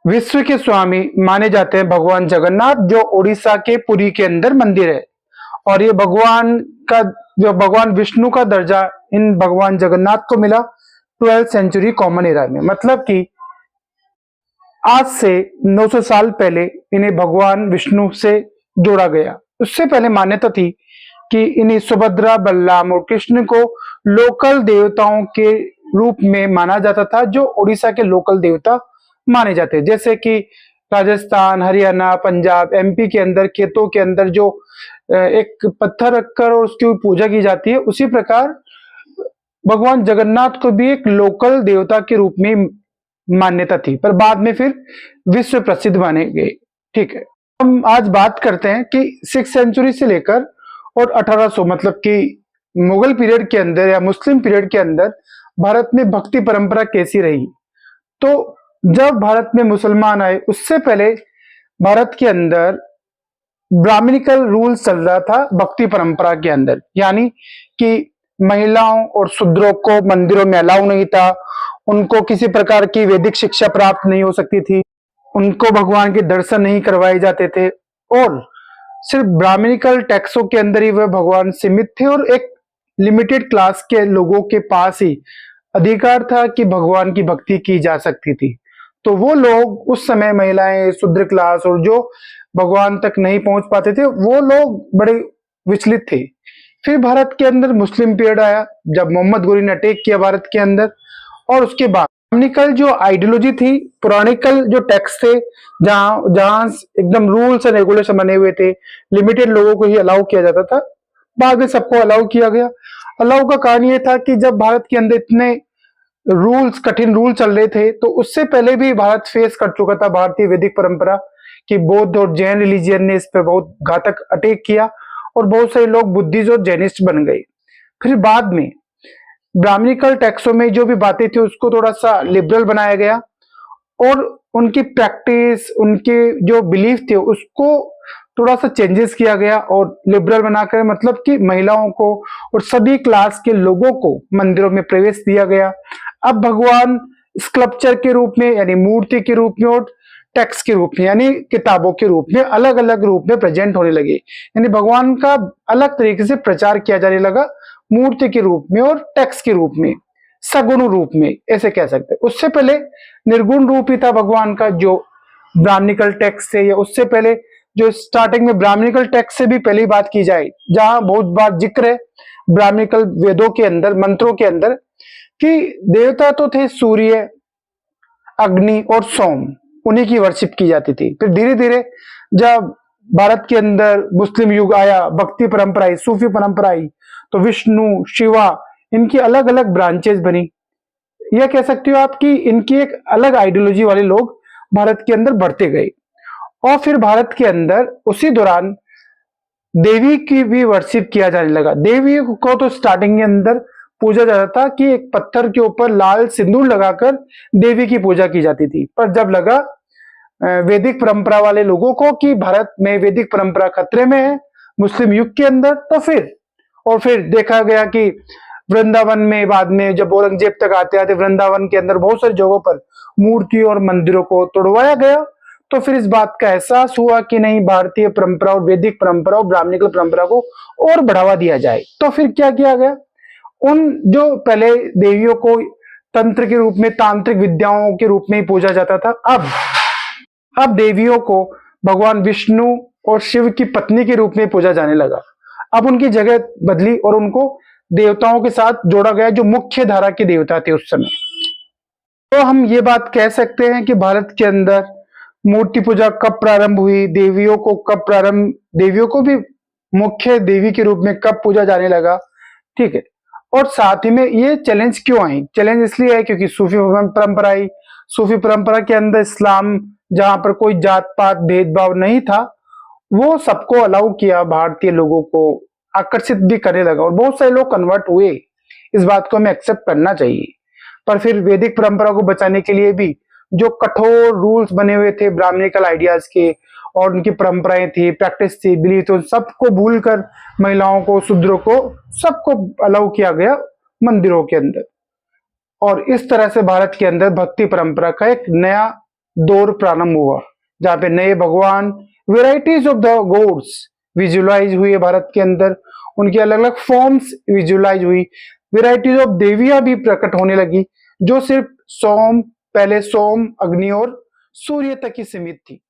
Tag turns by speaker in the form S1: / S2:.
S1: विश्व के स्वामी माने जाते हैं भगवान जगन्नाथ, जो उड़ीसा के पुरी के अंदर मंदिर है। और ये भगवान का जो भगवान विष्णु का दर्जा इन भगवान जगन्नाथ को मिला 12th सेंचुरी कॉमन एरा में। मतलब कि आज से 900 साल पहले इन्हें भगवान विष्णु से जोड़ा गया। उससे पहले मान्यता थी कि इन्हें सुभद्रा, बलराम और कृष्ण को लोकल देवताओं के रूप में माना जाता था, जो उड़ीसा के लोकल देवता माने जाते हैं। जैसे कि राजस्थान, हरियाणा, पंजाब, एमपी के अंदर खेतों के अंदर जो एक पत्थर रखकर और उसकी पूजा की जाती है, उसी प्रकार भगवान जगन्नाथ को भी एक लोकल देवता के रूप में मान्यता थी, पर बाद में फिर विश्व प्रसिद्ध माने गए। ठीक है, हम आज बात करते हैं कि 6th सेंचुरी से लेकर और 1800 मतलब कि मुगल पीरियड के अंदर या मुस्लिम पीरियड के अंदर भारत में भक्ति परंपरा कैसी रही। तो जब भारत में मुसलमान आए, उससे पहले भारत के अंदर ब्राह्मणिकल रूल चल रहा था भक्ति परंपरा के अंदर, यानी कि महिलाओं और शूद्रों को मंदिरों में अलाउ नहीं था, उनको किसी प्रकार की वैदिक शिक्षा प्राप्त नहीं हो सकती थी, उनको भगवान के दर्शन नहीं करवाए जाते थे, और सिर्फ ब्राह्मणिकल टैक्सों के अंदर ही वह भगवान सीमित थे, और एक लिमिटेड क्लास के लोगों के पास ही अधिकार था कि भगवान की भक्ति की जा सकती थी। तो वो लोग उस समय, महिलाएं, शूद्र क्लास और जो भगवान तक नहीं पहुंच पाते थे, वो लोग बड़े विचलित थे। फिर भारत के अंदर मुस्लिम पीरियड आया, जब मोहम्मद गोरी ने अटैक किया भारत के अंदर, और उसके बाद ब्राह्मणिकल जो आइडियोलॉजी थी, पुराणिकल जो टेक्स्ट थे, जहां जहां एकदम रूल्स एंड रेगुलेशन बने हुए थे, लिमिटेड लोगों को ही अलाउ किया जाता था, बाद में सबको अलाउ किया गया। अलाउ का कारण ये था कि जब भारत के अंदर इतने रूल्स, कठिन रूल चल रहे थे, तो उससे पहले भी भारत फेस कर चुका था भारतीय वैदिक परंपरा कि बौद्ध और जैन रिलीजियन ने इस पर बहुत घातक अटैक किया और बहुत सारे लोग बुद्धिस्ट और जैनिस्ट बन गए। फिर बाद में ब्राह्मणिकल टेक्सों में जो भी बातें थी उसको थोड़ा सा लिबरल बनाया गया, और उनकी प्रैक्टिस, उनके जो बिलीफ थे उसको थोड़ा सा चेंजेस किया गया, और लिबरल बनाकर मतलब कि महिलाओं को और सभी क्लास के लोगों को मंदिरों में प्रवेश दिया गया। अब भगवान स्कल्पचर के रूप में, यानी मूर्ति के रूप में, और टेक्स्ट के रूप में, यानी किताबों के रूप में, अलग अलग रूप में प्रेजेंट होने लगे। यानी भगवान का अलग तरीके से प्रचार किया जाने लगा, मूर्ति के रूप में और टेक्स्ट के रूप में, सगुण रूप में, ऐसे कह सकते हैं। उससे पहले निर्गुण रूप ही था भगवान का, जो ब्राह्मणिकल टेक्स्ट से, या उससे पहले जो स्टार्टिंग में ब्राह्मणिकल टेक्स्ट से भी पहली बात की जाए, जहां बहुत बार जिक्र है ब्राह्मणिकल वेदों के अंदर, मंत्रों के अंदर, कि देवता तो थे सूर्य, अग्नि और सोम, उन्हीं की वर्शिप की जाती थी। फिर धीरे धीरे जब भारत के अंदर मुस्लिम युग आया, भक्ति परंपरा आई, सूफी परंपरा आई, तो विष्णु, शिवा, इनकी अलग अलग ब्रांचेस बनी। यह कह सकते हो आप कि इनकी एक अलग आइडियोलॉजी वाले लोग भारत के अंदर बढ़ते गए। और फिर भारत के अंदर उसी दौरान देवी की भी वर्शिप किया जाने लगा। देवी को तो स्टार्टिंग के अंदर पूजा जाता था कि एक पत्थर के ऊपर लाल सिंदूर लगाकर देवी की पूजा की जाती थी, पर जब लगा वैदिक परंपरा वाले लोगों को कि भारत में वैदिक परंपरा खतरे में है मुस्लिम युग के अंदर, तो फिर देखा गया कि वृंदावन में बाद में जब औरंगजेब तक आते आते वृंदावन के अंदर बहुत सारी जगहों पर मूर्ति और मंदिरों को तोड़वाया गया। तो फिर इस बात का एहसास हुआ कि नहीं, भारतीय परंपरा और वैदिक परंपरा और ब्राह्मणिकल परंपरा को और बढ़ावा दिया जाए। तो फिर क्या किया गया, उन जो पहले देवियों को तंत्र के रूप में, तांत्रिक विद्याओं के रूप में ही पूजा जाता था, अब देवियों को भगवान विष्णु और शिव की पत्नी के रूप में पूजा जाने लगा। अब उनकी जगह बदली और उनको देवताओं के साथ जोड़ा गया जो मुख्य धारा के देवता थे उस समय। तो हम ये बात कह सकते हैं कि भारत के अंदर मूर्ति पूजा कब प्रारंभ हुई, देवियों को भी मुख्य देवी के रूप में कब पूजा जाने लगा, ठीक है। और साथ ही में ये चैलेंज क्यों आई, चैलेंज इसलिए है क्योंकि सूफी परंपरा आई। सूफी परंपरा के अंदर इस्लाम, जहां पर कोई जात पात भेदभाव नहीं था, वो सबको अलाउ किया, भारतीय लोगों को आकर्षित भी करने लगा, और बहुत सारे लोग कन्वर्ट हुए। इस बात को हमें एक्सेप्ट करना चाहिए। पर फिर वैदिक परंपरा को बचाने के लिए भी जो कठोर रूल्स बने हुए थे ब्राह्मणिकल आइडियाज के, और उनकी परंपराएं थी, प्रैक्टिस थी, बिलीव, तो सबको भूलकर महिलाओं को, शूद्रों को, सबको अलाउ किया गया मंदिरों के अंदर। और इस तरह से भारत के अंदर भक्ति परंपरा का एक नया दौर प्रारंभ हुआ, जहाँ पे नए भगवान, varieties of the gods visualize हुए भारत के अंदर, उनकी अलग अलग फॉर्म्स विजुअलाइज हुई, वेराइटीज ऑफ देवियां भी प्रकट होने लगी, जो सिर्फ पहले सोम, अग्नि और सूर्य तक ही सीमित थी।